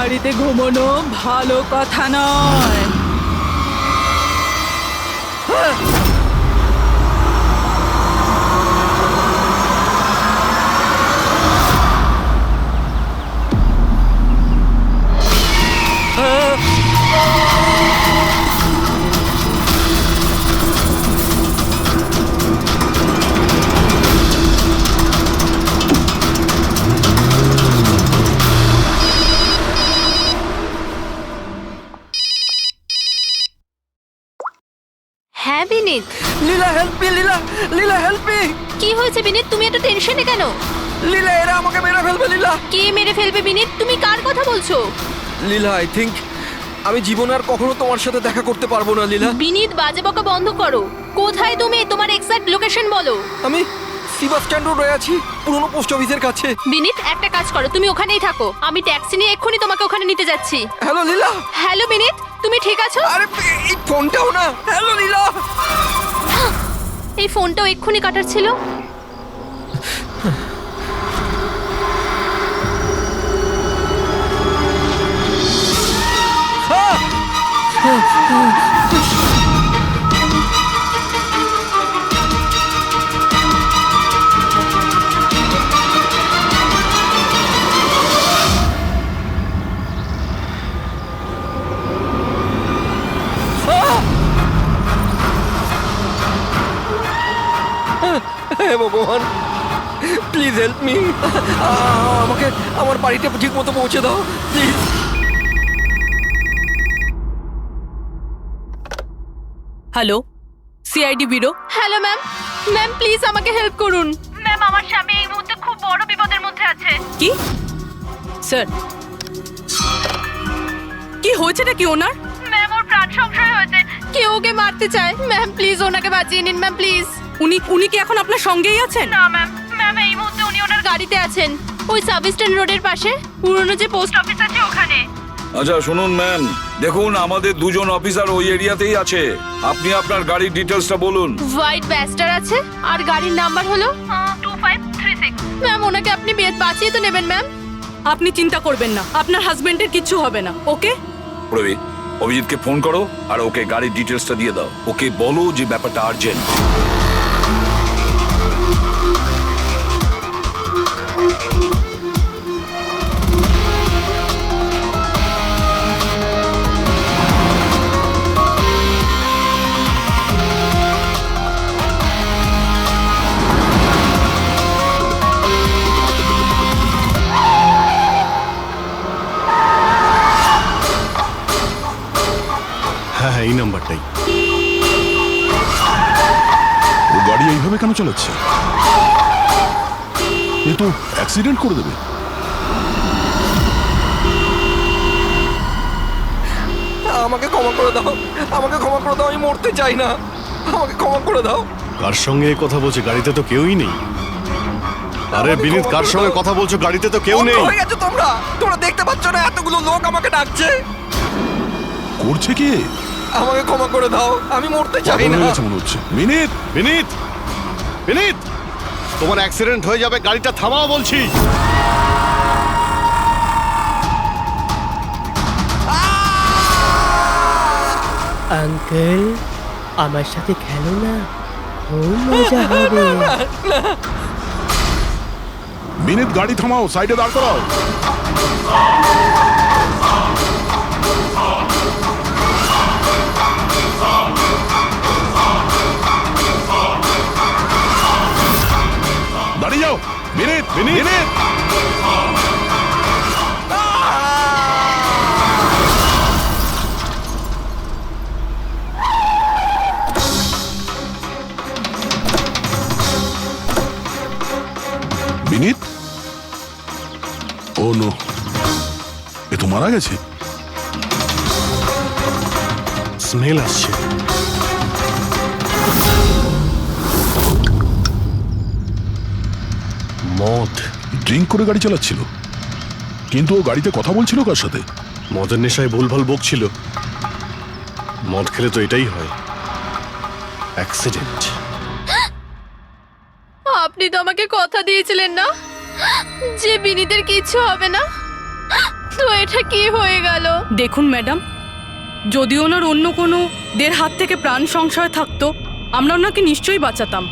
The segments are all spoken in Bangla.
গাড়িতে ঘুমানো ভালো কথা নয়। হ্যাঁ বিনীত, লীলা হেল্প মি, লীলা লীলা হেল্প মি। কি হয়েছে বিনীত? তুমি এত টেনশনে কেন? লীলা এরা আমাকে মেরে ফেলবে। লীলা, কে মেরে ফেলবে বিনীত? তুমি কার কথা বলছো? লীলা আই থিংক আমি জীবনে আর কখনো তোমার সাথে দেখা করতে পারবো না। লীলা, বিনীত বাজে বকা বন্ধ করো। কোথায় তুমি? তোমার এক্সাক্ট লোকেশন বলো। আমি বাস স্ট্যান্ড রোডে আছি, পুরনো পোস্ট অফিসের কাছে। বিনীত একটা কাজ করো, তুমি ওখানেই থাকো, আমি ট্যাক্সি নিয়ে এক্ষুনি তোমাকে ওখানে নিতে যাচ্ছি। হ্যালো লীলা। হ্যালো বিনীত, তুমি ঠিক আছো? আরে এই ফোনটাও না। হ্যালো লীলা। এই ফোনটাও এক্ষুনি কাটার ছিল। হে ভগবান, প্লিজ হেল্প মি। আমাকে আমার বাড়িতে ঠিক মতো পৌঁছে দাও please. Hello, CID bureau. Hello ma'am, ma'am please আমাকে হেল্প করুন। ম্যাম আমার স্বামী এই মুহূর্তে খুব বড় বিপদের মধ্যে আছে। কি স্যার, কি হয়েছেটা কি ওনার? ম্যাম ওর প্রাণ সংশয় হয়েছে, কেউ ওকে মারতে চায়। ম্যাম প্লিজ ওনাকে বাঁচিয়ে নিন ম্যাম প্লিজ। উনি কি এখন আপনার সঙ্গেই আছেন? না ম্যাম, ম্যাম এই মুহূর্তে উনি ওনার গাড়িতে আছেন, ওই সাব স্ট্যান্ড রোডের পাশে পুরনো যে পোস্ট অফিস আছে ওখানে। আচ্ছা শুনুন ম্যাম, দেখুন আমাদের দুজন অফিসার ওই এরিয়াতেই আছে। আপনি আপনার গাড়ির ডিটেলসটা বলুন। হোয়াইট ব্যাস্টার আছে আর গাড়ির নাম্বার হলো 2536। ম্যাম ওনাকে আপনি বাঁচিয়ে তো নেবেন ম্যাম। আপনি চিন্তা করবেন না, আপনার হাজবেন্ডের কিচ্ছু হবে না। ওকে, প্রবীর, অভিজিৎকে ফোন করো আর ওকে গাড়ির ডিটেলসটা দিয়ে দাও। ওকে বলো যে ব্যাপারটা আর্জেন্ট। হ্যাঁ, এই নাম্বারটাই। ও গাড়ি এইভাবে কেন চালাচ্ছে? এ তো অ্যাক্সিডেন্ট করে দেবে। আমাকে ক্ষমা করে দাও, আমাকে ক্ষমা করে দাও, আমি মরতে চাই না, আমাকে ক্ষমা করে দাও। কার সঙ্গে কথা বলছে? গাড়িতে তো কেউই নেই। আরে বিনীত, কার সঙ্গে কথা বলছো? গাড়িতে তো কেউ নেই। অন্ধ হয়ে গেছো তোমরা, তোমরা দেখতে পাচ্ছ না এতগুলো লোক আমাকে ডাকছে? করছে কি? আমাকে ক্ষমা করে দাও, আমি মরতে চাই পাগল না। হয়ে গেছে মনে হচ্ছে। বিনীত, বিনীত, বিনীত, তোমার অ্যাক্সিডেন্ট হয়ে যাবে, গাড়িটা থামাও বলছি। আঙ্কেল, আমার সাথে খেলো না, খুব মজা হবে। বিনীত, গাড়ি থামাও, সাইডে দাঁড় করাও। দাঁড়িয়ে যাও। বিনীত, বিনীত, বিনীত। বিনীত, ও নো, এ তো মারা গেছে। স্মেল আসছে। মদ। ড্রিঙ্ক করে গাড়ি চালাচ্ছিল, কিন্তু ও গাড়িতে কথা বলছিল কার সাথে? মদের নেশায় ভুলভাল বকছিল। মদ খেলে তো এটাই হয়, অ্যাক্সিডেন্ট। আপনি তো আমাকে কথা দিয়েছিলেন না যে বিনীতের কিছু হবে না। তো এটা কি হয়ে গেল? দেখুন ম্যাডাম, যদি ওনার অন্য কোনো দের হাত থেকে প্রাণ সংশয় থাকতো আমরা ওনাকে নিশ্চয়ই বাঁচাতাম,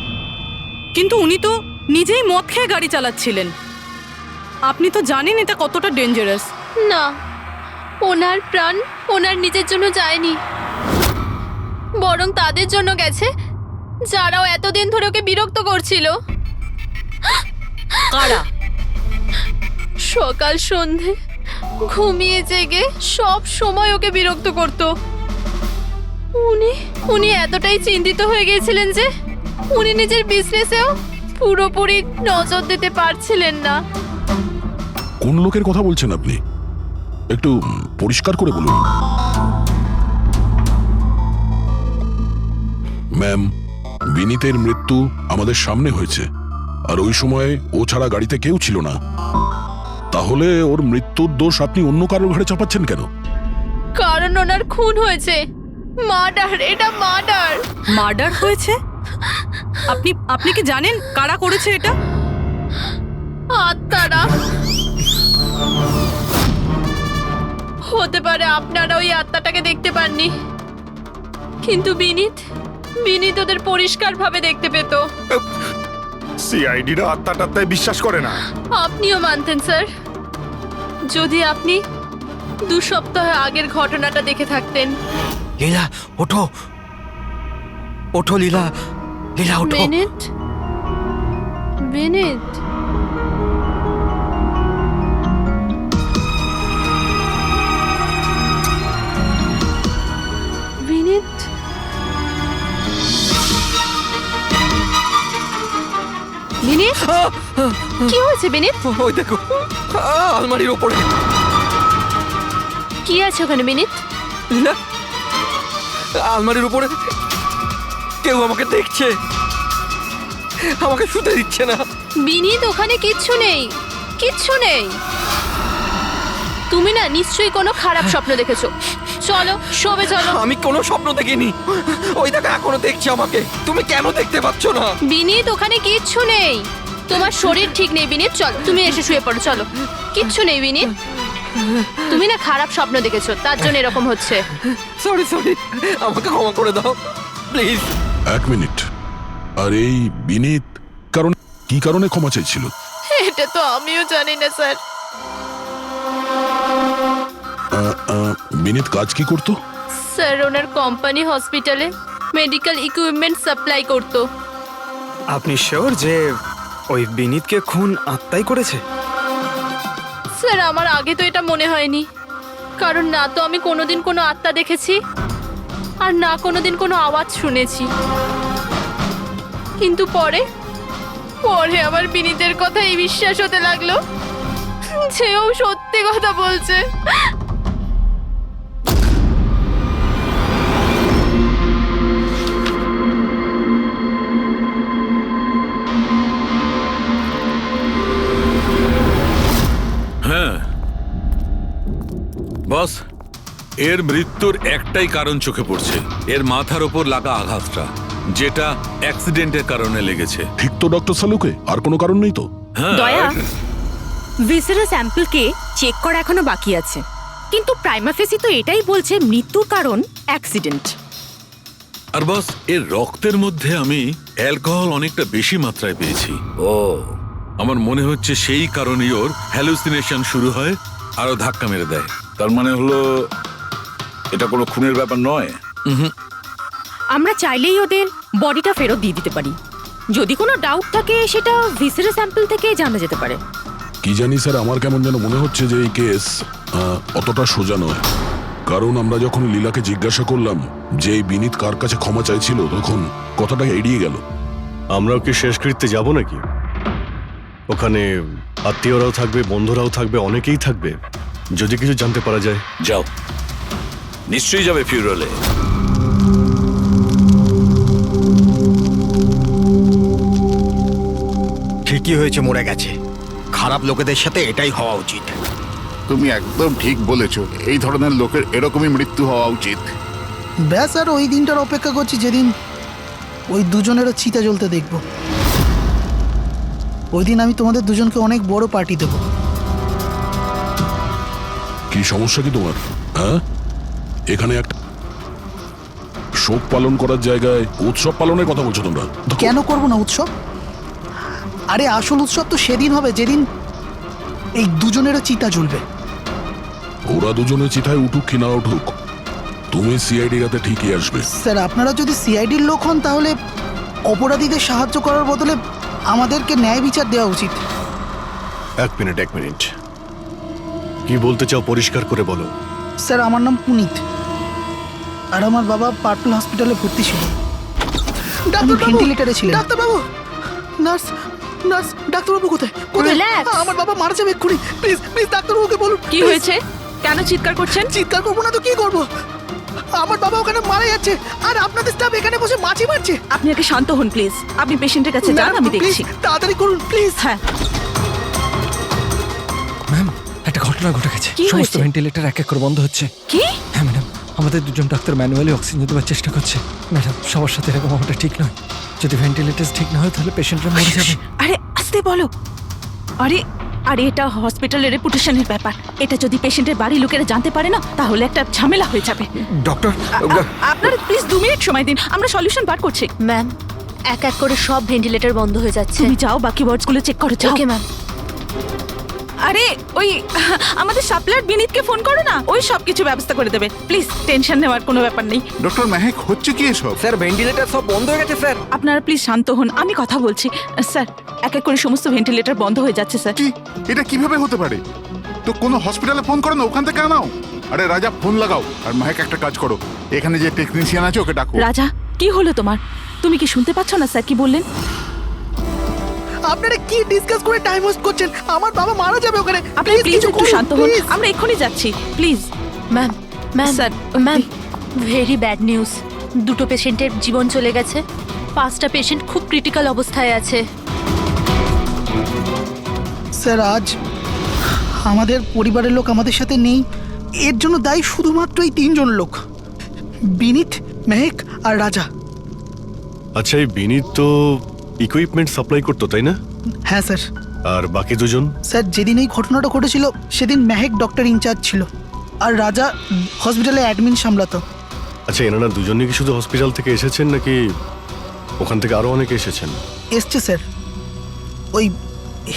কিন্তু উনি তো নিজেই মদ খেয়ে গাড়ি চালাচ্ছিলেন। আপনি তো জানেন এটা কতটা ডেঞ্জারাস। না, ওনার প্রাণ ওনার নিজের জন্য যায়নি, বরং তাদের জন্য গেছে যারাও এতদিন ধরে ওকে বিরক্ত করছিল। কারা? সকাল সন্ধে ঘুমিয়ে জেগে সব সময় ওকে বিরক্ত করত। উনি এতটাই চিন্তিত হয়ে গিয়েছিলেন যে উনি নিজের বিজনেসেও পুরোপুরি নজর দিতে পারছিলেন না। কোন লোকের কথা বলছেন আপনি? একটু পরিষ্কার করে বলুন। ম্যাম, বিনীতের মৃত্যু আমাদের সামনে হয়েছে, আর ওই সময় ও ছাড়া গাড়িতে কেউ ছিল না। তাহলে ওর মৃত্যুর দোষ আপনি অন্য কারোর ঘাড়ে চাপাচ্ছেন কেন? কারণ ওনার খুন হয়েছে। মার্ডার, এটা মার্ডার। মার্ডার হয়েছে? আপনি কি জানেন কারা করেছে এটা? আত্মারা। হতে পারে আপনারা ওই আত্মাটাকে দেখতে পাননি, কিন্তু বিনীত ওদের পরিষ্কারভাবে দেখতে পেত। সিআইডিরা আত্মাটাত্মায় বিশ্বাস করে না। আপনিও মানতেন স্যার, যদি আপনি 2 সপ্তাহ আগের ঘটনাটা দেখে থাকতেন। লীলা ওঠো, ওঠো লীলা, লীলা ওঠো। বিনীত, বিনীত, বিনীত, বিনীত, কি হয়েছে বিনীত? ওই দেখো, আলমারির ওপরে। কি আছে ওখানে বিনীত? লীলা, আলমারির উপরে কেউ আমাকে দেখছে, আমাকে শুতে দিচ্ছে না। বিনীত, ওখানে কিচ্ছু নেই, কিচ্ছু নেই। তুমি না নিশ্চয়ই কোনো খারাপ স্বপ্ন দেখেছো। চলো শোবে চলো। আমি কোনো স্বপ্ন দেখিনি। ওই দেখো এখনো দেখছে আমাকে। তুমি কেন দেখতে পাচ্ছ না? বিনীত, ওখানে কিচ্ছু নেই। তোমার শরীর ঠিক নেই বিনীত, চল তুমি এসে শুয়ে পড়ো। চলো, কিচ্ছু নেই বিনীত। তুমি না খারাপ স্বপ্ন দেখেছো, তার জন্য এরকম হচ্ছে। সরি, আমাকে ক্ষমা করে দাও প্লিজ। 1 মিনিট। আর এই বিনীত কি কারণে ক্ষমা চাইছিল? এটা তো আমিও জানি না স্যার। বিনীত কাজ কি করতো? স্যার, ওনার কোম্পানি হসপিটালে মেডিকেল ইকুইপমেন্ট সাপ্লাই করতো। আপনি শিওর যে ওই বিনীতকে খুন আত্মাই করেছে? স্যার, আমার আগে তো এটা মনে হয়নি, কারণ না তো আমি কোনোদিন কোনো আত্মা দেখেছি, আর না কোনোদিন কোনো আওয়াজ শুনেছি। কিন্তু পরে আমার বিনীতের কথাই বিশ্বাস হতে লাগলো যে ও সত্যি কথা বলছে। হ্যাঁ বস, এর মৃত্যুর একটাই কারণ চোখে পড়ছে, এর মাথার ওপর লাগা আঘাতটা, যেটা অ্যাক্সিডেন্টের কারণে লেগেছে। ঠিক তো ডক্টর সালুকে? আর কোনো কারণ নেই তো? হ্যাঁ, দয়া, ভিসারের স্যাম্পলকে চেক করা এখনো বাকি আছে, কিন্তু প্রাইমা ফেসি তো এটাই বলছে মৃত্যুর কারণ অ্যাক্সিডেন্ট। আর বস, এর রক্তের মধ্যে আমি অ্যালকোহল অনেকটা বেশি মাত্রায় পেয়েছি। ও, আমার মনে হচ্ছে সেই কারণেই ওর হ্যালুসিনেশন শুরু হয় আর ও ধাক্কা মেরে দেয়। তার মানে হলো এটা কোনো খুনের ব্যাপার নয়। আমরা চাইলেই ওদের বডিটা ফেরত দিয়ে দিতে পারি। যদি কোনো ডাউট থাকে সেটা ভিসারের স্যাম্পল থেকে জানা যেতে পারে। কি জানি স্যার, আমার কেমন যেন মনে হচ্ছে যে এই কেস অতটা সোজা নয়। কারণ আমরা যখন লীলাকে জিজ্ঞাসা করলাম যে এই বিনীত কার কাছে ক্ষমা চাইছিল, তখন কথাটা এড়িয়ে গেল। আমরাও কি শেষকৃত্যে যাব নাকি? ওখানে আত্মীয়রাও থাকবে, বন্ধুরাও থাকবে, অনেকেই থাকবে। যদি কিছু জানতে পারা যায়। যাও, নিশ্চয়ই যাবে ফিউরালে। ঠিকই হয়েছে, মরে গেছে। খারাপ লোকেদের সাথে এটাই হওয়া উচিত। তুমি একদম ঠিক বলেছ, এই ধরনের লোকের এরকমই মৃত্যু হওয়া উচিত। ব্যাস, আর ওই দিনটার অপেক্ষা করছি যেদিন ওই দুজনেরও চিতা জ্বলতে দেখব। ওই দিন আমি তোমাদের দুজনকে অনেক বড় পার্টি দেব। কি সমস্যা কি তোমার? হ্যাঁ, এখানে একটা শোক পালন করার জায়গায় উৎসব পালনের কথা বলছো তোমরা? কেন করবো না উৎসব? আরে আসল উৎসব তো সেদিন হবে যেদিন এই দুজনেরও চিতা জ্বলবে। ওরা দুজনে চিতায় উঠুক কি না উঠুক, তুমি সিআইডি রাতে ঠিকই আসবে। স্যার, আপনারা যদি সিআইডির লোক হন তাহলে অপরাধীদের সাহায্য করার বদলে আমাদেরকে ন্যায় বিচার দেওয়া উচিত। এক মিনিট কি বলতে চাও পরিষ্কার করে বলো। স্যার, আমার নাম পুনিত, আর আমার বাবা পার্পল হসপিটালে ভর্তি ছিল। ভেন্টিলেটরে ছিলেন। ডাক্তারবাবু, নার্স নার্স, ডাক্তারবাবু কোথায়? Relax. আমার বাবা মারা যাবে এক্ষুনি। প্লিজ প্লিজ ডাক্তারবাবুকে বলুন। কি হয়েছে? কেন চিৎকার করছেন? চিৎকার করবো না তো কি করবো? আমার বাবা ওখানে মারা যাচ্ছে আর আপনাদের স্টাফ এখানে বসে মাছি মারছে। আপনি আগে শান্ত হন প্লিজ। আপনি পেশেন্টের কাছে যান, আমি দেখছি। তাড়াতাড়ি করুন প্লিজ। হ্যাঁ, ম্যাম, একটা ঘটনা ঘটে গেছে। কি সমস্ত হয়েছে? ভেন্টিলেটর এক এক করে বন্ধ হচ্ছে। কি? হ্যাঁ ম্যাডাম, আমাদের দুজন ডাক্তার ম্যানুয়ালি অক্সিজেন দেওয়ার চেষ্টা করছে। ম্যাডাম, সবার সাথে এরকম হওয়াটা ঠিক নয়। যদি ভেন্টিলেটর ঠিক না হয় তাহলে পেশেন্টরা মরে যাবে। আরে আস্তে বলো। আরে আরে এটা হসপিটালের রেপুটেশনের ব্যাপার। এটা যদি পেশেন্টের বাড়ির লোকেরা জানতে পারে না তাহলে একটা ঝামেলা হয়ে যাবে। ডক্টর, আপনারা প্লিজ 2 মিনিট সময় দিন, আমরা সলিউশন বার করছি। ম্যাম, এক এক করে সব ভেন্টিলেটর বন্ধ হয়ে যাচ্ছে। তুমি যাও বাকি ওয়ার্ডসগুলো চেক করো, যাও। Okay ma'am. আরে ওই আমাদের সাপ্লায়ার বিনীতকে ফোন করো না, ওই সব কিছু ব্যবস্থা করে দেবে। প্লিজ টেনশন নেওয়ার কোনো ব্যাপার নেই। ডক্টর মেহেক, হচ্ছে কি এসব? স্যার ভেন্টিলেটর সব বন্ধ হয়ে গেছে স্যার। আপনারা প্লিজ শান্ত হন, আমি কথা বলছি। স্যার, এক এক করে সমস্ত ভেন্টিলেটর বন্ধ হয়ে যাচ্ছে স্যার। কি, এটা কিভাবে হতে পারে? তো কোনো হসপিটালে ফোন করো না, ওখান থেকে আনাও। আরে রাজা, ফোন লাগাও। আর মেহেক, একটা কাজ করো, এখানে যে টেকনিশিয়ান আছে ওকে ডাকো। রাজা, কি হলো তোমার? তুমি কি শুনতে পাচ্ছ না স্যার কি বললেন? আপনারা কি ডিসকাস করে টাইম ওয়েস্ট করছেন? আমার বাবা মারা যাবে ওখানে। আপনি প্লিজ একটু শান্ত হন, আমরা এক্ষুনি যাচ্ছি please. Ma'am, ma'am, sir, ma'am, very bad news. দুটো পেশেন্টের জীবন চলে গেছে। 5টা পেশেন্ট খুব ক্রিটিক্যাল অবস্থায় আছে। স্যার, আজ আমাদের পরিবারের লোক আমাদের সাথে নেই। এর জন্য দায়ী শুধুমাত্র এই 3 জন লোক, বিনীত, মেহেক আর রাজা। আচ্ছা, এই বিনীত তো ইকুইপমেন্ট সাপ্লাই করতো, তাই না? হ্যাঁ স্যার। আর বাকি দুজন? স্যার, যেদিন এই ঘটনাটা ঘটেছিল সেদিন মেহেক ডক্টর ইনচার্জ ছিল আর রাজা হসপিটালে অ্যাডমিন সামলাতো। আচ্ছা, এনারা দুজনই কি শুধু হসপিটাল থেকে এসেছেন নাকি ওখান থেকে আরো অনেকে এসেছেন? এসছে স্যার, ওই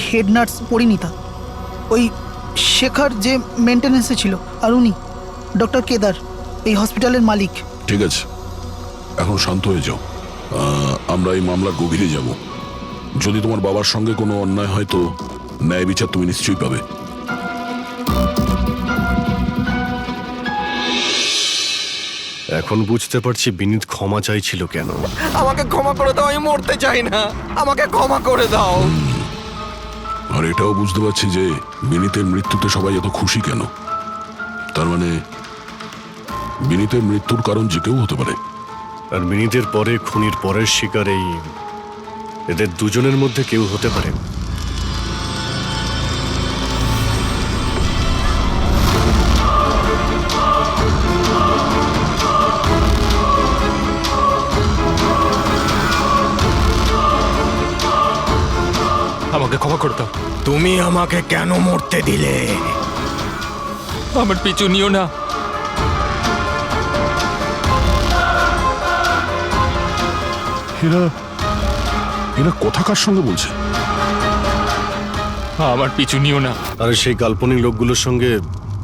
হেড নার্স পরিণীতা, ওই শেখর যে মেনটেন্যান্সে ছিল, আর উনি ডক্টর কেদার, এই হসপিটালের মালিক। ঠিক আছে, এখন শান্ত হয়ে যাও। আমরা এই মামলার গভীরে যাব। যদি তোমার বাবার সঙ্গে কোনো অন্যায় হয় তো ন্যায় বিচার তুমি নিশ্চয়ই পাবে। এখন বুঝতে পারছি বিনীত ক্ষমা চাইছিল কেন। আমাকে ক্ষমা করে দাও, আমি মরতে চাই না। আমাকে ক্ষমা করে দাও। আর এটাও বুঝতে পারছি যে বিনীতের মৃত্যুতে সবাই এত খুশি কেন। তার মানে বিনীতের মৃত্যুর কারণ যে কেউ হতে পারে। আর বিনীতের পরে খুনির পরের শিকার এই এদের দুজনের মধ্যে কেউ হতে পারে। আমাকে ক্ষমা করে দাও। তুমি আমাকে কেন মরতে দিলে? আমার পিছু নিও না। এরা এরা কথা কার সঙ্গে বলছে? আমার পিছু নিও না। আর সেই কাল্পনিক লোকগুলোর সঙ্গে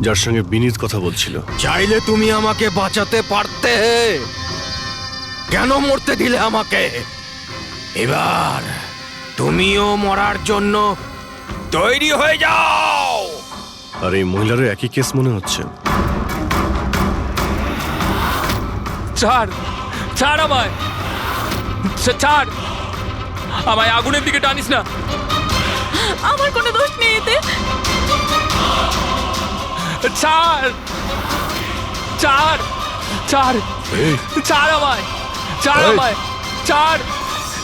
যার সঙ্গে বিনীত কথা বলছিল। চাইলে তুমি আমাকে বাঁচাতে পারতে, কেন মরতে দিলে আমাকে? এবার তুমিও মরার জন্য তৈরি হয়ে যাও। আর এই মহিলারও একই কেস মনে হচ্ছে। ছাড়, ছাড় আমায়, ছাড় আমায়, আগুনের দিকে টানিস না। আমার কোনো দোষ নেই এতে। ছাড়, ছাড়, ছাড়, ছাড় আমায়, ছাড় আমায়, ছাড়,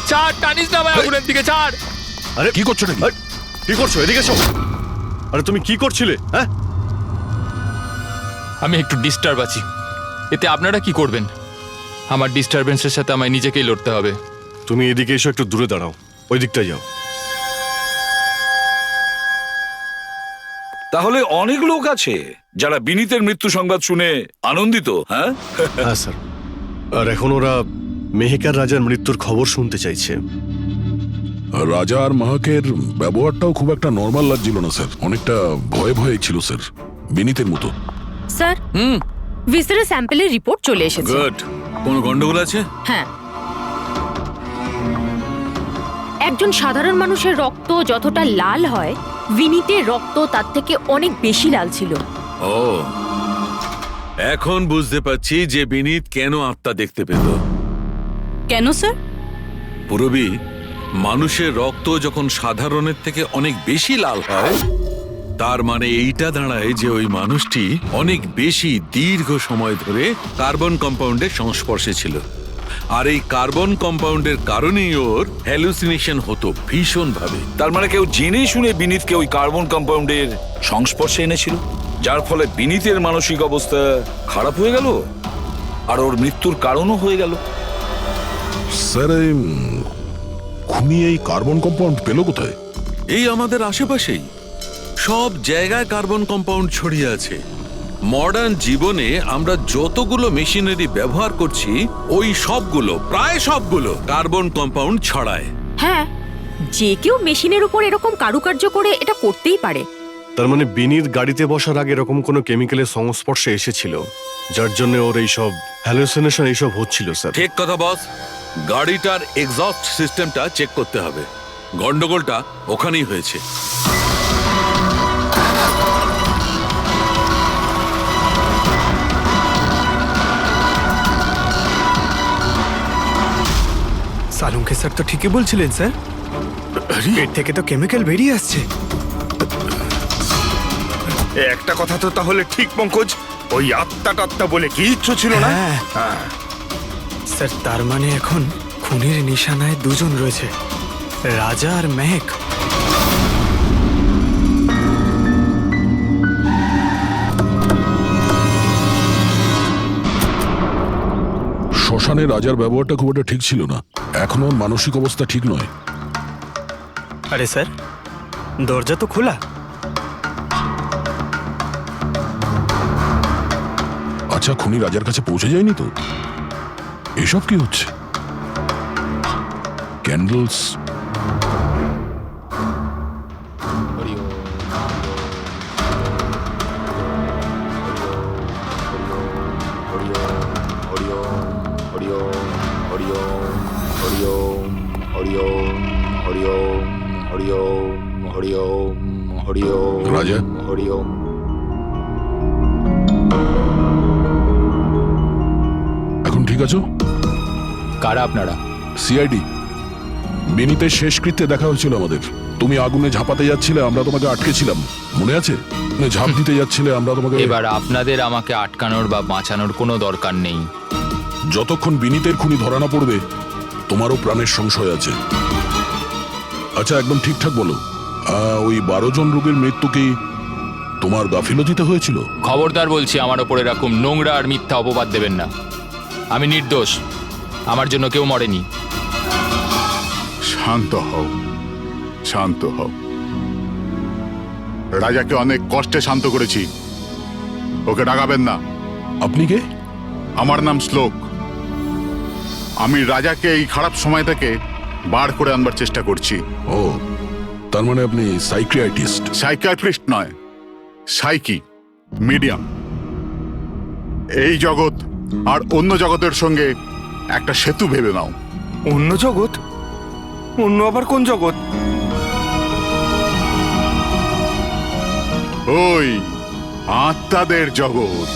ছাড়, টানিস না আমায় আগুনের দিকে, ছাড়। আরে কি করছো নাকি? কি করছো? এদিকে এসো। আরে তুমি কি করছিলে? হ্যাঁ, আমি একটু ডিস্টার্ব আছি, এতে আপনারা কি করবেন? আমার ডিস্টারবেন্সের সাথে আমায় নিজেকেই লড়তে হবে। তুমি এদিকে এসো, একটু দূরে দাঁড়াও, ওই দিকটায় যাও। তাহলে অনেক লোক আছে যারা বিনীতের মৃত্যু সংবাদ শুনে আনন্দিত, হ্যাঁ? হ্যাঁ স্যার, আর এখন ওরা মেহেকার রাজার মৃত্যুর খবর শুনতে চাইছে। রাজা আর মাহাকের ব্যবহারটাও খুব একটা নর্মাল লাগছিল না স্যার, অনেকটা ভয়ে ভয়ে ছিল স্যার, বিনীতের মতো। স্যার, ভিসারের স্যাম্পলের রিপোর্ট চলে এসেছে। গুড। কোনো গন্ডগোল আছে? হ্যাঁ, একজন সাধারণ মানুষের রক্ত যতটা লাল হয়, বিনীতের রক্ত তার থেকে অনেক বেশি লাল ছিল। ও, এখন বুঝতে পারছি যে বিনীত কেন আত্মা দেখতে পেল। কেন স্যার? পুরবী, মানুষের রক্ত যখন সাধারণের থেকে অনেক বেশি লাল হয়, তার মানে এইটা দাঁড়ায় যে ওই মানুষটি অনেক বেশি দীর্ঘ সময় ধরে কার্বন কম্পাউন্ডের সংস্পর্শে ছিল, আর এই কার্বন কম্পাউন্ডের কারণেই ওর হ্যালুসিনেশন হতো ভীষণ ভাবে। তার মানে কেউ জেনে শুনে বিনীতকে ওই কার্বন কম্পাউন্ডের সংস্পর্শে এনেছিল, যার ফলে বিনীতের মানসিক অবস্থা খারাপ হয়ে গেল আর ওর মৃত্যুর কারণও হয়ে গেল। স্যার, খুনি এই কার্বন কম্পাউন্ড পেল কোথায়? এই আমাদের আশেপাশেই সব জায়গায় কার্বন কম্পাউন্ড ছড়িয়ে আছে। মডার্ন জীবনে আমরা যতগুলো মেশিনারি ব্যবহার করছি, ওই সবগুলো, প্রায় সবগুলো কার্বন কম্পাউন্ড ছড়ায়। হ্যাঁ, যে কেউ মেশিনের উপর এরকম কারুকার্য করে এটা করতেই পারে। তার মানে বিনীত গাড়িতে বসার আগে এরকম কোনো কেমিক্যালের সংস্পর্শে এসেছিল, যার জন্য ওর এইসব হ্যালুসিনেশন এইসব হচ্ছিল স্যার। ঠিক কথা বস। গাড়িটার এক্সস্ট সিস্টেমটা চেক করতে হবে। গন্ডগোলটা ওখানেই হয়েছে। সালুঙ্কে স্যার তো ঠিকই বলছিলেন স্যার, পেট থেকে তো কেমিক্যাল বেরিয়ে আসছে। একটা কথা তো তাহলে ঠিক পঙ্কজ, ওই আত্মা টাত্মা বলে কিচ্ছু ছিল না। হ্যাঁ স্যার, তার মানে এখন খুনির নিশানায় দুজন রয়েছে, রাজা আর মেহেক। শ্মশানে রাজার ব্যবহারটা খুব একটা ঠিক ছিল না, এখনো ওর মানসিক অবস্থা ঠিক নয়। আরে স্যার, দরজা তো খোলা। আচ্ছা, খুনি রাজার কাছে পৌঁছে যায়নি তো? এসব কি হচ্ছে? ক্যান্ডেলস, রাজা, এখন ঠিক আছো? কারা আপনারা? সিআইডি। বিনীতের শেষকৃত্যে দেখা হয়েছিল আমাদের। তুমি আগুনে ঝাঁপাতে যাচ্ছিলে, আমরা তোমাকে আটকেছিলাম, মনে আছে? ঝাঁপ দিতে যাচ্ছিলে, আমরা তোমাকে। এবার আপনাদের আমাকে আটকানোর বা বাঁচানোর কোনো দরকার নেই। যতক্ষণ বিনীতের খুনি ধরা না পড়বে, তোমারও প্রাণের সংশয় আছে। আচ্ছা, একদম ঠিকঠাক বলো, ওই 12 জন রোগীর মৃত্যু কি তোমার গাফিলতিতে হয়েছিল? খবরদার বলছি, আমার ওপর এরকম নোংরা আর মিথ্যা অপবাদ দেবেন না। আমি নির্দোষ, আমার জন্য কেউ মরেনি। শান্ত হও, শান্ত হও। রাজাকে অনেক কষ্টে শান্ত করেছি, ওকে ডাকাবেন না। আপনি কে? আমার নাম শ্লোক। আমি রাজাকে এই খারাপ সময় থেকে বার করে আনবার চেষ্টা করছি। ও, তার মানে আপনি সাইকিয়াট্রিস্ট? সাইকিয়াট্রিস্ট নয়, সাইকি, মিডিয়াম। এই জগৎ আর অন্য জগতের সঙ্গে একটা সেতু ভেবে নাও। অন্য জগৎ? অন্য আবার কোন জগৎ? ওই আত্মাদের জগৎ।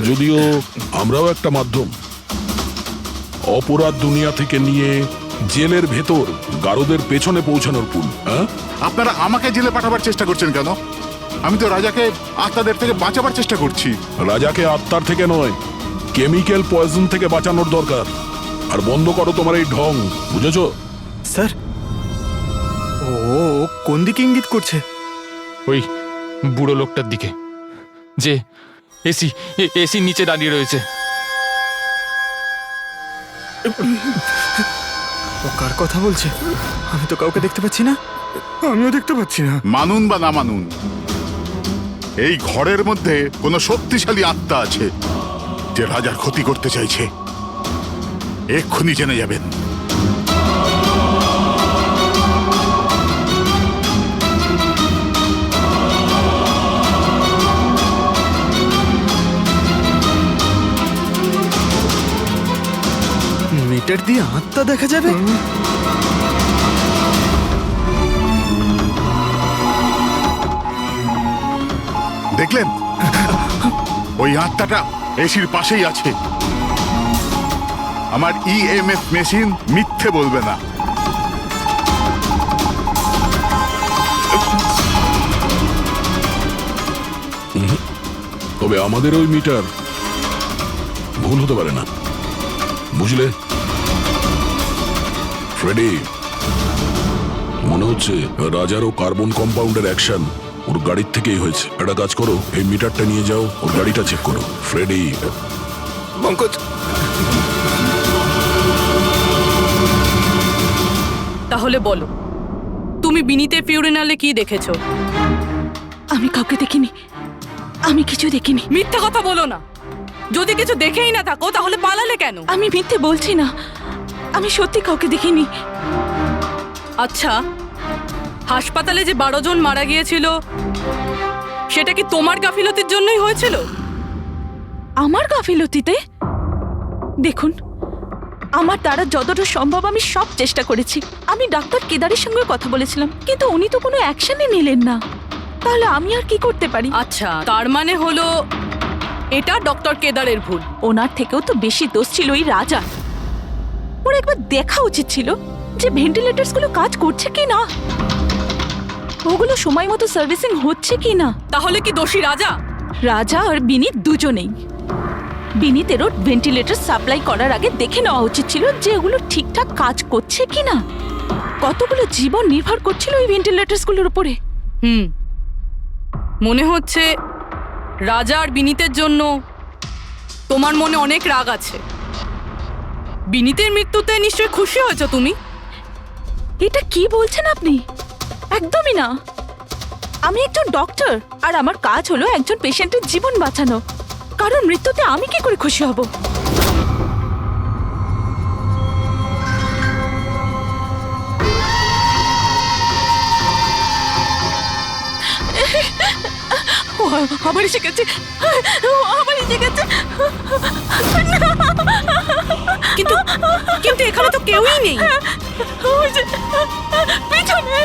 যদিও আমরাও একটা মাধ্যম, অপরাধ দুনিয়া থেকে নিয়ে জেলের ভেতর গারদের পেছনে পৌঁছানোর পুল। আপনারা আমাকে জেলে পাঠাবার চেষ্টা করছেন কেন? আমি তো রাজাকে আত্মাদের থেকে বাঁচাবার চেষ্টা করছি। রাজাকে আত্মার থেকে নয়, কেমিক্যাল পয়জন থেকে বাঁচানোর দরকার। আর বন্ধ করো তোমার এই ঢং, বুঝেছো? স্যার, ও কোন দিকে ইঙ্গিত করছে? ওই বুড়ো লোকটার দিকে, যে এসির নিচে দাঁড়িয়ে রয়েছে। ও কার কথা বলছে? আমি তো কাউকে দেখতে পাচ্ছি না। আমিও দেখতে পাচ্ছি না। মানুন বা না মানুন, এই ঘরের মধ্যে কোনো শক্তিশালী আত্মা আছে যে রাজার ক্ষতি করতে চাইছে। এক্ষুনি জেনে যাবেন। মিটার দিয়ে আত্মা দেখা যাবে? দেখলেন, ওই আত্মাটা এসির পাশেই আছে। আমার ইএমএফ মেশিন মিথ্যে বলবে না। তবে আমাদের ওই মিটার ভুল হতে পারে না, বুঝলে ফ্রেডি? মনে হচ্ছে রাজার ও কার্বন কম্পাউন্ডের অ্যাকশন ওর গাড়ির থেকেই হয়েছে। একটা কাজ করো, এই মিটারটা নিয়ে যাও, ওর গাড়িটা চেক করো। ফ্রেডি। পঙ্কজ, তাহলে বলো, তুমি বিনীতের ফিউরিনালে কি দেখেছো? আমি কাউকে দেখিনি, আমি কিছু দেখিনি। মিথ্যা কথা বলো না। যদি কিছু দেখেই না থাকো তাহলে পালালে কেন? আমি মিথ্যে বলছি না, আমি সত্যি কাউকে দেখিনি। আচ্ছা, হাসপাতালে যে 12 জন মারা গিয়েছিল সেটা কি তোমার গাফিলতির জন্যই হয়েছিল? আমার গাফিলতিতে? দেখুন, আমার দ্বারা যতটা সম্ভব আমি সব চেষ্টা করেছি। আমি ডাক্তার কেদারের সঙ্গে কথা বলেছিলাম, কিন্তু উনি তো কোনো অ্যাকশনই নিলেন না। তাহলে আমি আর কি করতে পারি? আচ্ছা, তার মানে হলো এটা ডক্টর কেদারের ভুল। ওনার থেকেও তো বেশি দোষ ছিল ওই রাজা। ওর একবার দেখা উচিত ছিল যে ভেন্টিলেটরস গুলো কাজ করছে কি না, ওগুলো সময় মতো সার্ভিসিং হচ্ছে কি না। তাহলে কি দোষী রাজা? রাজা আর বিনীত দুজনেই। বিনীতেরও ভেন্টিলেটর সাপ্লাই করার আগে দেখে নেওয়া উচিত ছিল যে ওগুলো ঠিকঠাক কাজ করছে কি না। কতগুলো জীবন নির্ভর করছিল ওই ভেন্টিলেটরস গুলোর উপরে। মনে হচ্ছে রাজা আর বিনীতের জন্য তোমার মনে অনেক রাগ আছে। বিনীতের মৃত্যুতে নিশ্চয়ই খুশি হয়েছো তুমি? এটা কি বলছেন আপনি? একদমই না। আমি একজন ডক্টর, আর আমার কাজ হলো একজন পেশেন্টের জীবন বাঁচানো। কারণ মৃত্যুতে আমি কি করে খুশি হব? আবার এসে গেছে, আবার এসে গেছে। কিন্তু কিন্তু এখানে তো কেউই নেই। পিছনে।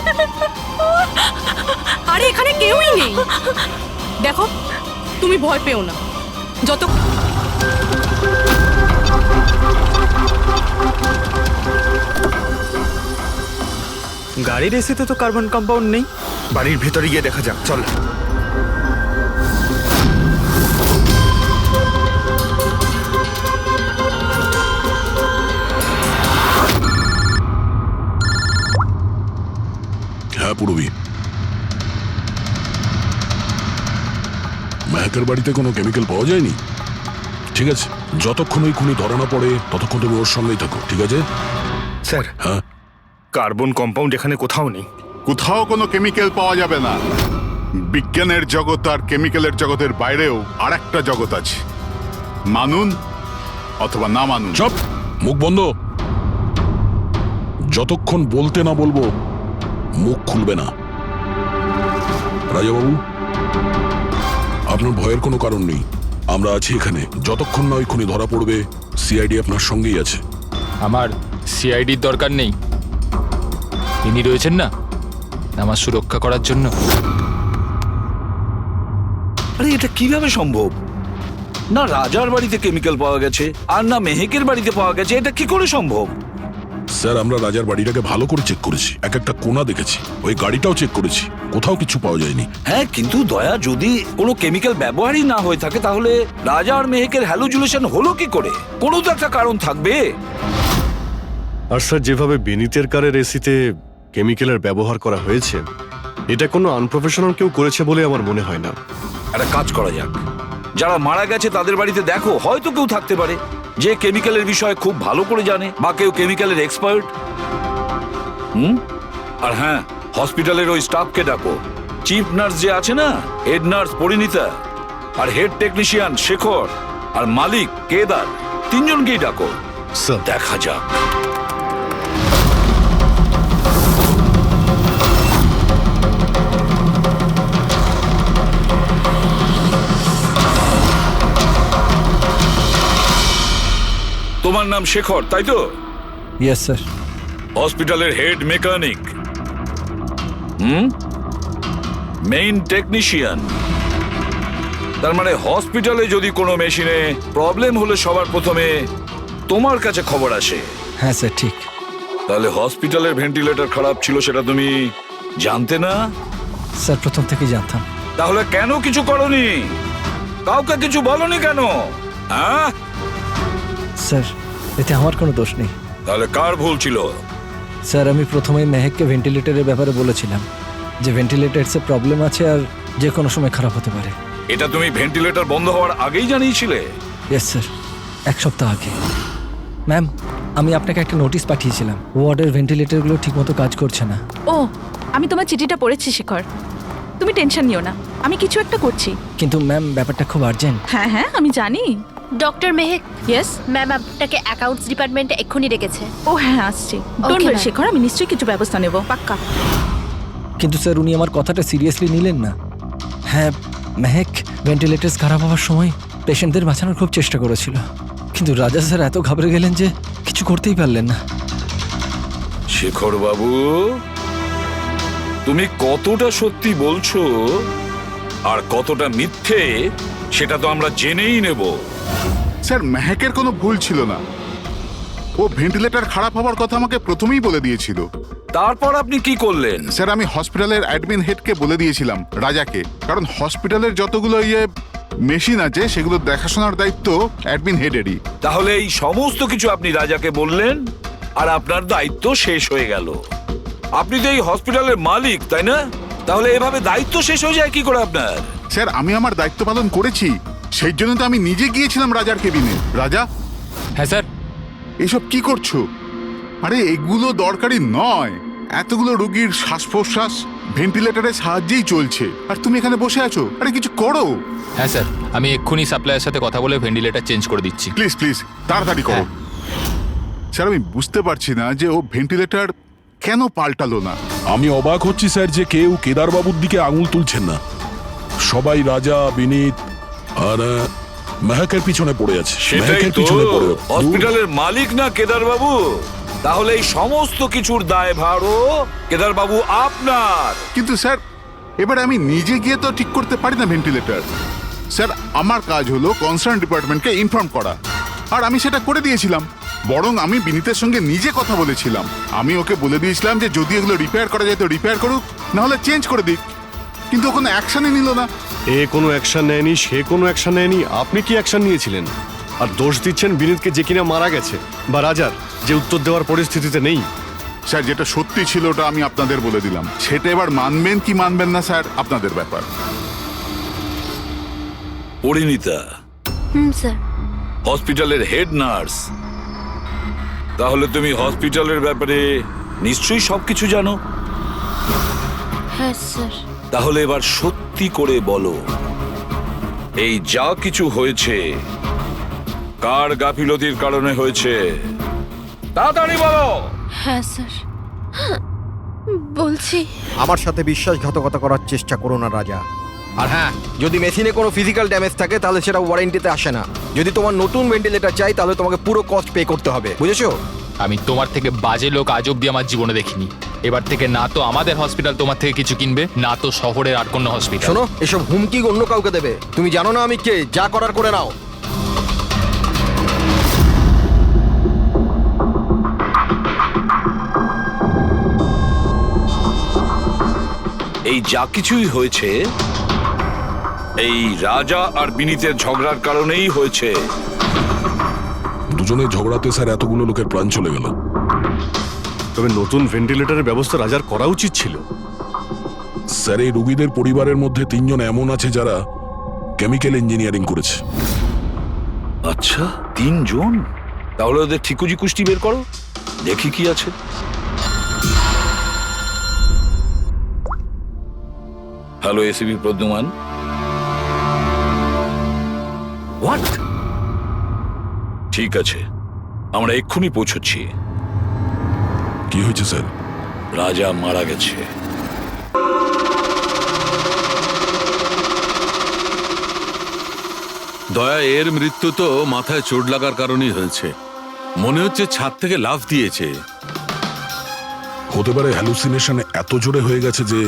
আরে এখানে কেউই নেই। দেখো, তুমি ভয় পেও না। যত গাড়ির এসিতে তো কার্বন কম্পাউন্ড নেই। বাড়ির ভেতরে গিয়ে দেখা যাক, চল। হ্যাঁ পূরবী, মেহেকের বাড়িতে কোনো কেমিক্যাল পাওয়া যায়নি? ঠিক আছে, যতক্ষণ ওই খুনি ধরা না পড়ে ততক্ষণ তুমি ওর সঙ্গেই থাকো, ঠিক আছে? স্যার, হ্যাঁ, কার্বন কম্পাউন্ড এখানে কোথাও নেই। কোথাও কোনো কেমিক্যাল পাওয়া যাবে না। বিজ্ঞানের জগৎ আর কেমিক্যালের জগতের বাইরেও আর একটা জগৎ আছে। মানুন অথবা না মানুন। চুপ, মুখ বন্ধ। যতক্ষণ বলতে না বলবো মুখ খুলবে না। রাজাবাবু, আপনার ভয়ের কোনো কারণ নেই। আমরা আছি এখানে। যতক্ষণ না ওই খুনি ধরা পড়বে, সিআইডি আপনার সঙ্গেই আছে। আমার সিআইডির দরকার নেই। ইনি রয়েছেন না আমার সুরক্ষা করার জন্য। আরে এটা কিভাবে সম্ভব? না রাজার বাড়িতে কেমিক্যাল পাওয়া গেছে আর না মেহেকের বাড়িতে পাওয়া গেছে। এটা কি করে সম্ভব? স্যার, আমরা রাজার বাড়িটাকে ভালো করে চেক করেছি, এক একটা কোণা দেখেছি, ওই গাড়িটাও চেক করেছি, কোথাও কিছু পাওয়া যায়নি। হ্যাঁ, কিন্তু দয়া, যদি কোনো কেমিক্যাল ব্যবহারই না হয়ে থাকে তাহলে রাজা আর মেহেকের হ্যালুজিনেশন হলো কি করে? কোনো তো একটা কারণ থাকবে। আর স্যার, যেভাবে বিনীতের কারের এসিতে কেমিক্যালের ব্যবহার করা হয়েছে, এটা কোনো আনপ্রফেশনাল কেউ করেছে বলে আমার মনে হয় না। একটা কাজ করা যাক, যারা মারা গেছে তাদের বাড়িতে দেখো, হয়তো কেউ থাকতে পারে যে কেমিক্যালের বিষয়ে খুব ভালো করে জানে, বা কেউ কেমিক্যালের এক্সপার্ট। আর হ্যাঁ, হসপিটালের ওই স্টাফকে ডাকো। চিফ নার্স যে আছে না, হেড নার্স পরিণীতা, আর হেড টেকনিশিয়ান শেখর, আর মালিক কেদার, তিনজনকেই ডাকো। স্যার। দেখা যাক। তোমার নাম শেখর, তাই তো? Yes sir. হসপিটালের হেড মেকানিক, মেইন টেকনিশিয়ান। তার মানে হসপিটালে যদি কোনো মেশিনে প্রবলেম হলে সবার প্রথমে তোমার কাছে খবর আসে। হ্যাঁ স্যার, ঠিক। তাহলে হসপিটালের ভেন্টিলেটর খারাপ ছিল সেটা তুমি জানতে না? স্যার, প্রথম থেকেই জানতাম। তাহলে কেন কিছু করনি? কাউকে কিছু বলনি কেন? হ্যাঁ স্যার, এতে আমার কোনো দোষ নেই। তাহলে কার ভুল ছিল? স্যার, আমি প্রথমে মেহেককে ভেন্টিলেটরের ব্যাপারে বলেছিলাম যে ভেন্টিলেটরসে প্রবলেম আছে আর যে কোনো সময় খারাপ হতে পারে। এটা তুমি ভেন্টিলেটর বন্ধ হওয়ার আগেই জানিয়েছিলে? ইয়েস স্যার, 1 সপ্তাহ আগে। ম্যাম, আমি আপনাকে একটা নোটিশ পাঠিয়েছিলাম, ওয়ার্ডের ভেন্টিলেটরগুলো ঠিকমতো কাজ করছে না। ও, আমি তোমার চিঠিটা পড়েছি শেখর, তুমি টেনশন নিও না, আমি কিছু একটা করছি। কিন্তু ম্যাম, ব্যাপারটা খুব আর্জেন্ট। হ্যাঁ হ্যাঁ, আমি জানি। ডক্টর মেহেক, ইয়েস ম্যাম আপনাকে অ্যাকাউন্টস ডিপার্টমেন্টে এক্ষুনি ডেকেছে। ও হ্যাঁ, আসছি। Don't Okay, worry ma'am. Shekhar, আমি নিশ্চয়ই কিছু ব্যবস্থা নেব, পাক্কা। কিন্তু স্যার, উনি আমার কথাটা সিরিয়াসলি নিলেন না। হ্যাঁ, মেহেক ভেন্টিলেটরস খারাপ হওয়ার সময় পেশেন্টদের বাঁচানোর খুব চেষ্টা করেছিল, কিন্তু রাজা স্যার এত ঘাবড়ে গেলেন যে কিছু করতেই পারলেন না। শেখর বাবু, তুমি কতটা সত্যি বলছো আর কতটা মিথ্যে সেটা তো আমরা জেনেই নেব। স্যার, মেহেকের কোনো ভুল ছিল না। ও ভেন্টিলেটর খারাপ হওয়ার কথা আমাকে প্রথমেই বলে দিয়েছিল। তারপর আপনি কি করলেন? স্যার, আমি হসপিটালের অ্যাডমিন হেডকে বলে দিয়েছিলাম, রাজাকে, কারণ হসপিটালের যতগুলো মেশিন আছে সেগুলো দেখাশোনার দায়িত্ব অ্যাডমিন হেডেরই। তাহলে এই সমস্ত কিছু আপনি রাজাকে বললেন আর আপনার দায়িত্ব শেষ হয়ে গেল। আপনি তো এই হসপিটালের মালিক, তাই না? তাহলে এভাবে দায়িত্ব শেষ হয়ে যায় কি করে আপনার? স্যার, আমি আমার দায়িত্ব পালন করেছি, সেই জন্য তো আমি নিজে গিয়েছিলাম রাজার কেবিনে। রাজা। হ্যাঁ স্যার। এসব কি করছো? আরে এগুলো দরকারি নয়। এতগুলো রোগীর শ্বাস প্রশ্বাস ভেন্টিলেটরের সাহায্যেই চলছে, আর তুমি এখানে বসে আছো। আরে কিছু করো। হ্যাঁ স্যার, আমি এক্ষুনি সাপ্লাইয়ের সাথে কথা বলে ভেন্টিলেটর চেঞ্জ করে দিচ্ছি। প্লিজ প্লিজ তাড়াতাড়ি করো। স্যার, আমি বুঝতে পারছি না যে ও ভেন্টিলেটর কেন পাল্টালো না। আমি অবাক হচ্ছি স্যার যে কেউ কেদারবাবুর দিকে আঙুল তুলছেন না। সবাই রাজা, বিনীত আর মেহেকের পিছনে পড়ে আছে। সেটাই মেহেকের তো, পিছনে পড়ে হসপিটালের মালিক না কেদার বাবু? তাহলে এই সমস্ত কিছুর দায়ভারও কেদার বাবু আপনার। কিন্তু স্যার, এবার আমি নিজে গিয়ে তো ঠিক করতে পারি না ভেন্টিলেটর। স্যার, আমার কাজ হলো কনসার্ন ডিপার্টমেন্টকে ইনফর্ম করা, আর আমি সেটা করে দিয়েছিলাম। বরং আমি বিনীতের সঙ্গে নিজে কথা বলেছিলাম। আমি ওকে বলে দিয়েছিলাম যে যদি এগুলো রিপেয়ার করা যায় তো রিপেয়ার করুক, না হলে চেঞ্জ করে দিক। কিন্তু ও কোনো অ্যাকশনই নিল না। এ কোনো অ্যাকশন নেয়নি, সে কোনো অ্যাকশন নেয়নি। আপনি কি অ্যাকশন নিয়েছিলেন? আর দোষ দিচ্ছেন বিনীতকে, যে কিনা মারা গেছে, বা রাজার, যে উত্তর দেওয়ার পরিস্থিতিতে নেই। স্যার, যেটা সত্যি ছিল ওটা আমি আপনাদের বলে দিলাম। সেটা এবার মানবেন কি মানবেন না স্যার, আপনাদের ব্যাপার। পরিণীতা স্যার। হসপিটালের হেড নার্স, তাহলে তুমি হসপিটালের ব্যাপারে নিশ্চয়ই সবকিছু জানো। হ্যাঁ স্যার। তাহলে এবার সত্যি করে বলো, এই যা কিছু হয়েছে কার গাফিলতির কারণে হয়েছে? তাড়াতাড়ি বলো। হ্যাঁ স্যার, বলছি। আমার সাথে বিশ্বাসঘাতকতা করার চেষ্টা করো না রাজা। আর হ্যাঁ, যদি মেশিনে কোনো ফিজিক্যাল ড্যামেজ থাকে তাহলে সেটা ওয়ারেন্টিতে আসে না। যদি তোমার নতুন ভেন্টিলেটর চাই তাহলে তোমাকে পুরো কস্ট পে করতে হবে, বুঝেছো? আমি তোমার থেকে বাজে লোক আজ অব্দি আমার জীবনে দেখিনি। এবার থেকে না তো আমাদের হসপিটাল তোমার থেকে কিছু কিনবে, না তো শহরের আর কোনো হসপিটাল। শোনো, এসব হুমকি অন্য কাউকে দেবে। তুমি জানো না আমি কে, যা করার করে নাও। এই যা কিছুই হয়েছে এই রাজা আর বিনীতের ঝগড়ার কারণেই হয়েছে। দুজনের ঝগড়াতে স্যার এতগুলো লোকের প্রাণ চলে গেল। তবে নতুন ভেন্টিলেটরের ব্যবস্থা রাজার করা উচিত ছিল। স্যার, এই রোগীদের পরিবারের মধ্যে 3 জন এমন আছে যারা কেমিক্যাল ইঞ্জিনিয়ারিং করেছে। আচ্ছা, 3 জন? তাহলে ওদের ঠিকুজি কুষ্টি বের করো, দেখি কি আছে। Hello ACP Pradyuman. হোয়াট? ঠিক আছে, আমরা এক্ষুনি পৌঁছচ্ছি। কি হয়েছে স্যার? রাজা মারা গেছে। দয়া, এর মৃত্যু তো মাথায় চোট লাগার কারণেই হয়েছে। মনে হচ্ছে ছাদ থেকে লাফ দিয়েছে। হতে পারে হ্যালুসিনেশন এত জোরে হয়ে গেছে যে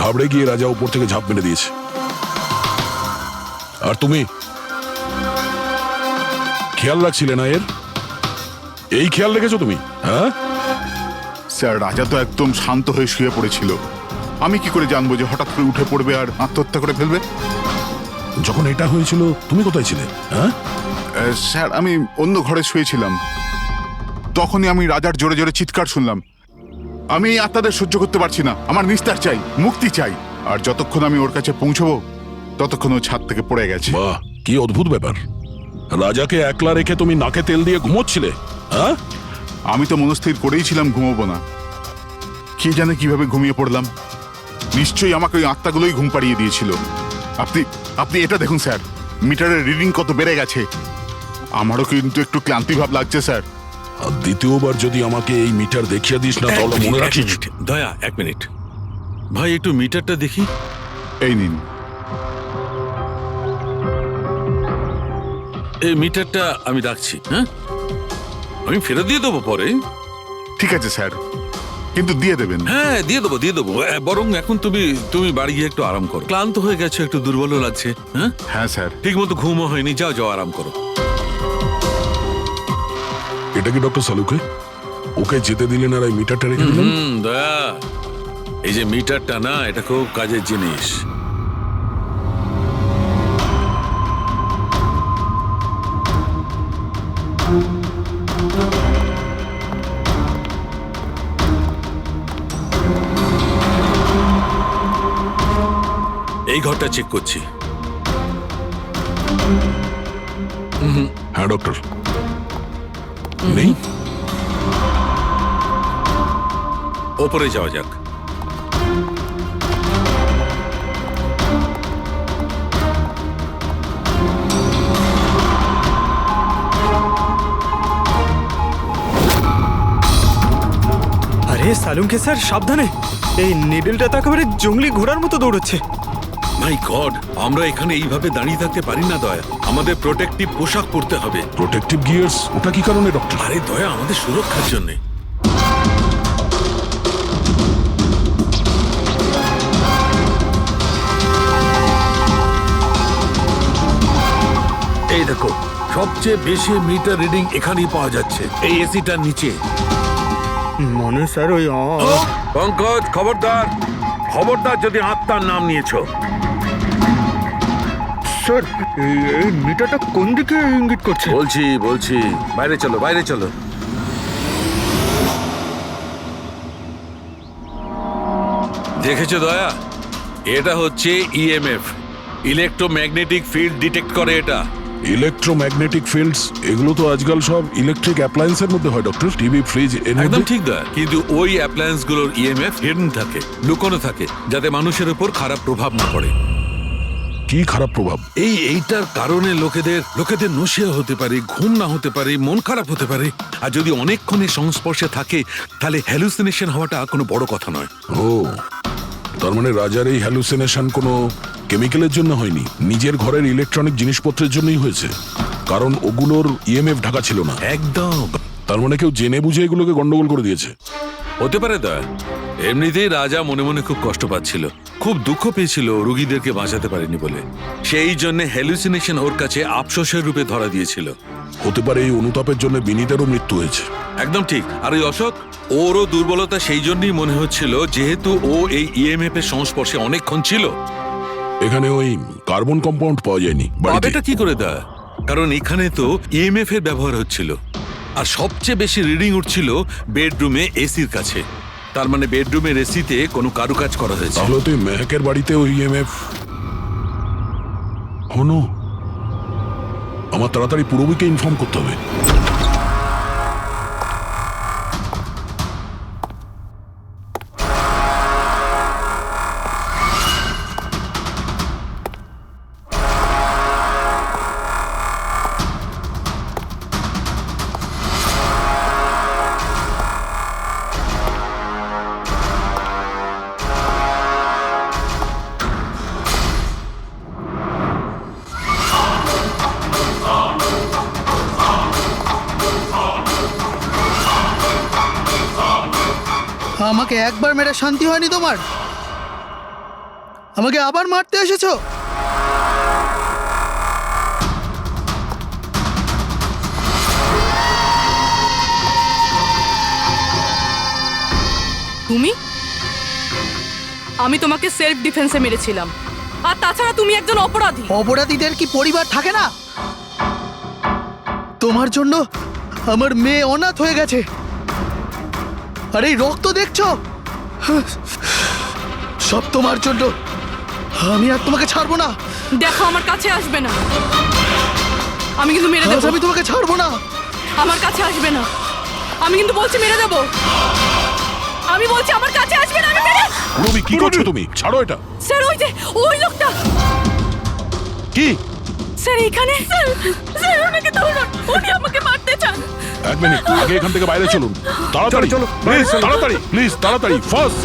ঘাবড়ে গিয়ে রাজা উপর থেকে ঝাঁপ মেরে দিয়েছে। আর তুমি খেয়াল রাখছিলে না এর? এই খেয়াল রেখেছো তুমি? হ্যাঁ স্যার, রাজা তো একদম শান্ত হয়ে শুয়ে পড়েছিল। আমি কি করে জানবো যে হঠাৎ করে উঠে পড়বে আর আত্মহত্যা করে ফেলবে? যখন এটা হয়েছিল তুমি কোথায় ছিলে? হ্যাঁ স্যার, আমি অন্য ঘরে শুয়েছিলাম। তখনই আমি রাজার জোরে জোরে চিৎকার শুনলাম। আমি এই আত্মাদের সহ্য করতে পারছি না, আমার নিস্তার চাই, মুক্তি চাই। আর যতক্ষণ আমি ওর কাছে পৌঁছবো ততক্ষণ ও ছাদ থেকে পড়ে গেছে। বাহ, কি অদ্ভুত ব্যাপার! রাজাকে একলা রেখে তুমি নাকে তেল দিয়ে ঘুমোচ্ছিলে? হ্যাঁ, আমি তো মনস্থির করেই ছিলাম ঘুমোবো না। কে জানে কিভাবে ঘুমিয়ে পড়লাম। নিশ্চয়ই আমাকে ওই আত্মাগুলোই ঘুম পাড়িয়ে দিয়েছিল। আপনি আপনি এটা দেখুন স্যার, মিটারের রিডিং কত বেড়ে গেছে। আমারও কিন্তু একটু ক্লান্তি ভাব লাগছে স্যার। আর দ্বিতীয়বার যদি আমাকে এই মিটার দেখিয়ে দিস না তাহলে মনে রাখিস। দয়া, 1 মিনিট। ভাই, একটু মিটারটা দেখি। এই নিন। এই মিটারটা আমি রাখছি। হ্যাঁ, আমি ফেরত দিয়ে দেবো পরে। ঠিক আছে স্যার, কিন্তু দিয়ে দেবেন। হ্যাঁ, দিয়ে দেবো দিয়ে দেবো। বরং এখন তুমি বাড়ি গিয়ে একটু আরাম করো। ক্লান্ত হয়ে গেছো, একটু দুর্বলও লাগছে। হ্যাঁ হ্যাঁ স্যার। ঠিক মতো ঘুমও হয়নি। যাও যাও, আরাম করো। এটা কি ডক্টর সালুকে? ওকে যেতে দিলেন আর এই মিটারটা রেখে দিলেন? দয়া, এই যে মিটারটা না, এটা খুব কাজের জিনিস। এই ঘরটা চেক করছি। হ্যাঁ ডক্টর, নেই। ওপরে যাওয়া যাক। আরে সালুঙ্কে স্যার, সাবধানে! এই নিডলটা তো একেবারে জঙ্গলি ঘোড়ার মতো দৌড়চ্ছে। মাই গড, আমরা এখানে এইভাবে দাঁড়িয়ে থাকতে পারি না দয়া। আমাদের প্রোটেক্টিভ পোশাক পরতে হবে। Protective gears? ওটা কি কারণে ডক্টর? আরে দয়া, আমাদের সুরক্ষার জন্য। এই দেখো, সবচেয়ে বেশি মিটার রিডিং এখানেই পাওয়া যাচ্ছে, এই এসিটার নিচে। মনে স্যার ওই পঙ্কজ, খবরদার খবরদার যদি আত্মার নাম নিয়েছো। স্যার, এই মিটারটা কোন দিকে ইঙ্গিত করছে? বলছি বাইরে চলো, বাইরে চলো। দেখেছো দয়া, এটা হচ্ছে ইএমএফ, ইলেকট্রোম্যাগনেটিক ফিল্ড ডিটেক্ট করে এটা। Electromagnetic fields? এগুলো তো আজকাল সব ইলেকট্রিক অ্যাপ্লায়েন্সের মধ্যে হয় ডক্টর। টিভি, ফ্রিজ, একদম ঠিক দয়া। কিন্তু ওই অ্যাপ্লায়েন্স গুলোর ইএমএফ হিডেন থাকে, লুকোনো থাকে, যাতে মানুষের উপর খারাপ প্রভাব না পড়ে। কি খারাপ প্রভাব? এইটার কারণে লোকেদের নশিয়া হতে পারে, ঘুম না হতে পারে, মন খারাপ হতে পারে। আর যদি অনেকক্ষণের সংস্পর্শে থাকে তাহলে হ্যালুসিনেশন হওয়াটা কোনো বড় কথা নয়। ও, তার মানে রাজার এই হ্যালুসিনেশন কোনো কেমিক্যালের জন্য হয়নি, নিজের ঘরের ইলেকট্রনিক জিনিসপত্রের জন্যই হয়েছে, কারণ ওগুলোর ইএমএফ ঢাকা ছিল না। একদম। তার মানে কেউ জেনে বুঝে এগুলোকে গন্ডগোল করে দিয়েছে। হতে পারে দয়া। এমনিতেই রাজা মনে মনে খুব কষ্ট পাচ্ছিল, খুব দুঃখ পেয়েছিল রোগীদেরকে বাঁচাতে পারেনি বলে। সেই জন্য হ্যালুসিনেশন ওর কাছে আফসোসের রূপে ধরা দিয়েছিল। হতে পারে এই অনুতাপের জন্য বিনীতেরও মৃত্যু হয়েছে। একদম ঠিক। আর ওই অশোক, ওরও দুর্বলতা সেই জন্যই মনে হচ্ছিল, যেহেতু ও এই ইএমএফ এর সংস্পর্শে অনেকক্ষণ ছিল। এখানে ওই কার্বন কম্পাউন্ড পাওয়া যায়নি। এটা কি করে দয়া? কারণ এখানে তো ইএমএফ এর ব্যবহার হচ্ছিল, আর সবচেয়ে বেশি রিডিং উঠছিল বেডরুমে এসির কাছে। তার মানে বেডরুমের এসিতে কোনো কারুকাজ করা হয়েছে। তাহলে তুই মেহকের বাড়িতে ওই ইএমএফ হনো। আমার তাড়াতাড়ি পুরবীকে ইনফর্ম করতে হবে। আমাকে একবার মেরে শান্তি হয়নি তোমার? আমাকে আবার মারতে এসেছো? তুমি? আমি তোমাকে সেলফ ডিফেন্সে মেরেছিলাম। আর তাছাড়া তুমি একজন অপরাধী। অপরাধীদের কি পরিবার থাকে না? তোমার জন্য আমার মেয়ে অনাথ হয়ে গেছে। আর এই রক্ত দেখছো, সব তোমার জন্য। আমি আর তোমাকে ছাড়বো না। দেখো, আমার কাছে আসবে না। আমি কিন্তু মেরে দেবো। আমি তোমাকে ছাড়বো না। আমার কাছে আসবে না। আমি কিন্তু বলছি মেরে দেবো। আমি বলছি আমার কাছে আসবে না। আমি মেরে। রবি, কি করছো তুমি? ছাড়ো এটা। স্যার, ওই যে ওই লোকটা। কি? স্যার, এখানে। স্যার, ওনাকে ধরুন। উনি আমাকে মারতে চান। এক মিনিট, আগে এখান থেকে বাইরে চলুন। তাড়াতাড়ি চলো, প্লিজ তাড়াতাড়ি, প্লিজ তাড়াতাড়ি, ফার্স্ট।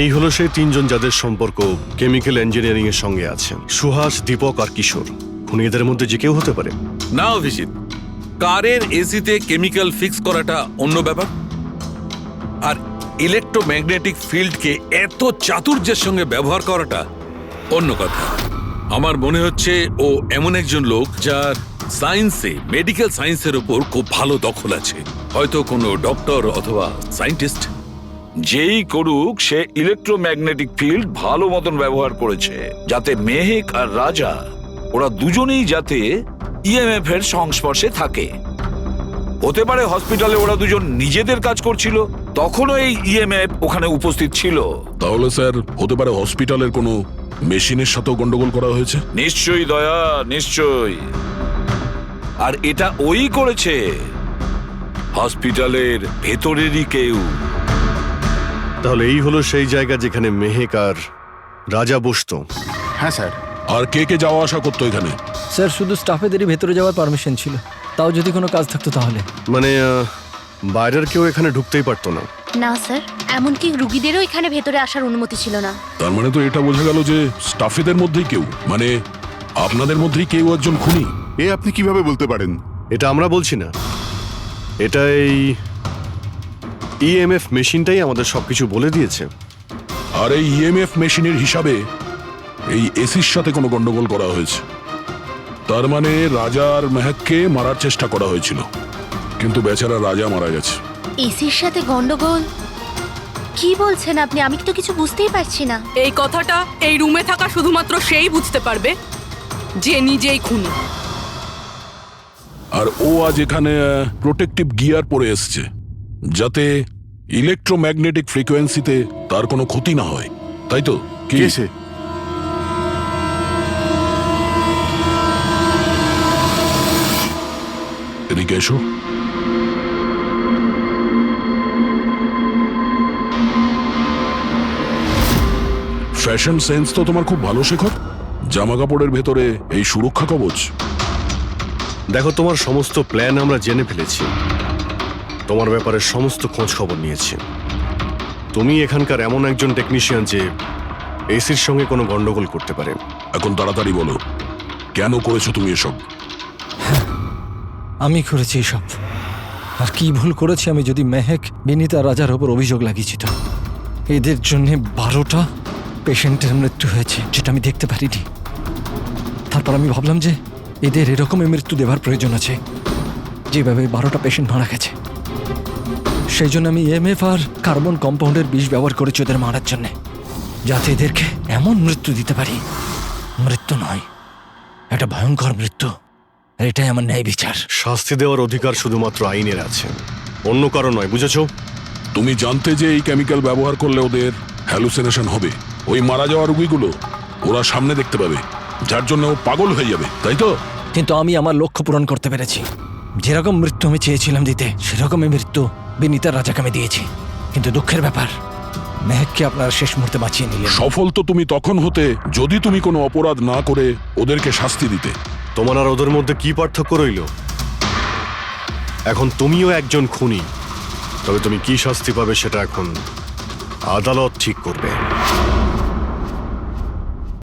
এই হলো সেই তিনজন যাদের সম্পর্ক কেমিক্যাল ইঞ্জিনিয়ারিং এর সঙ্গে আছে, সুহাস, দীপক আর কিশোর। খুনি এদের মধ্যে যে কেউ হতে পারে। না অভিজিৎ, কারের এসিতে কেমিক্যাল ফিক্স করাটা অন্য ব্যাপার, আর ইলেকট্রোম্যাগনেটিক ফিল্ডকে এত চাতুর্যের সঙ্গে ব্যবহার করাটা অন্য কথা। আমার মনে হচ্ছে ও এমন একজন লোক যার সায়েন্সে, মেডিকেল সায়েন্সের উপর খুব ভালো দখল আছে, হয়তো কোনো ডক্টর অথবা সায়েন্টিস্ট। যেই করুক, সে ইলেকট্রোম্যাগনেটিক ফিল্ড ভালো মতন ব্যবহার করেছে, যাতে মেহেক আর রাজা ওরা দুজনেই যাতে ইএমএফ এর সংস্পর্শে থাকে। হতে পারে হসপিটালে ওরা দুজন নিজেদের কাজ করছিল, তখনও এই ইএমএফ ওখানে উপস্থিত ছিল। তাহলে স্যার, হতে পারে হসপিটালের কোনো মেশিনের সাথেও গন্ডগোল করা হয়েছে। নিশ্চয়ই দয়া, নিশ্চয়ই। আর এটা ওই করেছে, হসপিটালের ভেতরেরই কেউ। তাহলে এই হলো সেই জায়গা যেখানে মেহেক আর রাজা বসতো। হ্যাঁ স্যার। আর কে কে যাওয়া আসা করতো এখানে? স্যার, শুধু স্টাফেদেরই ভেতরে যাওয়ার পারমিশন ছিল, তাও যদি কোনো কাজ থাকতো তাহলে। মানে বাইরের কেউ এখানে ঢুকতেই পারতো না। না স্যার, এমনকি রুগীদেরও এখানে ভেতরে আসার অনুমতি ছিল না। তার মানে তো এটা বোঝা গেল যে স্টাফেদের মধ্যেই কেউ, মানে আপনাদের মধ্যেই কেউ একজন খুনি। এ আপনি কিভাবে বলতে পারেন? এটা আমরা বলছি না, এটা এই ইএমএফ মেশিনটাই আমাদের সবকিছু বলে দিয়েছে। আর এই ইএমএফ মেশিনের হিসাবে এই এসির সাথে কোনো গন্ডগোল করা হয়েছে। তার মানে রাজা আর মেহেককে মারার চেষ্টা করা হয়েছিল, কিন্তু বেচারা রাজা মারা গেছে। এসির সাথে গন্ডগোল? কি বলছেন আপনি? আমি তো কিছু বুঝতেই পারছি না। এই কথাটা এই রুমে থাকা শুধুমাত্র সেই বুঝতে পারবে যে নিজেই খুনি। আর ও আজ এখানে প্রোটেক্টিভ গিয়ার পরে এসছে, যাতে ইলেকট্রোম্যাগনেটিক ফ্রিকোয়েন্সিতে তার কোনো ক্ষতি না হয়, তাই তো? কি সে? এদিকে এসো। ফ্যাশন সেন্স তো তোমার খুব ভালো, শেখর। জামা কাপড়ের ভেতরে এই সুরক্ষা কবচ। দেখো, তোমার সমস্ত প্ল্যান আমরা জেনে ফেলেছি, তোমার ব্যাপারে সমস্ত খোঁজ খবর নিয়েছি। তুমি এখানকার এমন একজন টেকনিশিয়ান যে এসির সঙ্গে কোনো গন্ডগোল করতে পারে। এখন তাড়াতাড়ি বলো, কেন করেছো তুমি এসব? আমি করেছি এসব। আর কি ভুল করেছি আমি যদি মেহেক, বিনীতা, রাজার ওপর অভিযোগ লাগিয়েছি তো? এদের জন্য 12টা পেশেন্টের মৃত্যু হয়েছে, যেটা আমি দেখতে পারিনি। তারপর আমি ভাবলাম যে এদের এরকমই মৃত্যু দেওয়ার প্রয়োজন আছে, যেভাবে 12টা পেশেন্ট মারা গেছে। সেই জন্য আমি ইএমএফ আর কার্বন কম্পাউন্ডের বিষ ব্যবহার করেছি ওদের মারার জন্য, যাতে এদেরকে এমন মৃত্যু দিতে পারি, মৃত্যু নয়, একটা ভয়ঙ্কর মৃত্যু। আর এটাই আমার ন্যায় বিচার। শাস্তি দেওয়ার অধিকার শুধুমাত্র আইনের আছে, অন্য কারো নয়, বুঝেছো? তুমি জানতে যে এই কেমিক্যাল ব্যবহার করলে ওদের হ্যালুসিনেশন হবে, ওই মারা যাওয়া রোগীগুলো ওরা সামনে দেখতে পাবে, যার জন্য ও পাগল হয়ে যাবে, তাই তো? কিন্তু আমি আমার লক্ষ্য পূরণ করতে পেরেছি। যেরকম মৃত্যু আমি চেয়েছিলাম দিতে, সেরকমই মৃত্যু বিনীতার রাজাকে আমি দিয়েছি। কিন্তু দুঃখের ব্যাপার, মেহেককে আপনারা শেষ মুহূর্তে বাঁচিয়ে নিলেন। সফল তো তুমি তখন হতে যদি তুমি কোনো অপরাধ না করে ওদেরকে শাস্তি দিতে। তোমার আর ওদের মধ্যে কি পার্থক্য রইল? এখন তুমিও একজন খুনি, তবে তুমি কি শাস্তি পাবে সেটা এখন আদালত ঠিক করবে।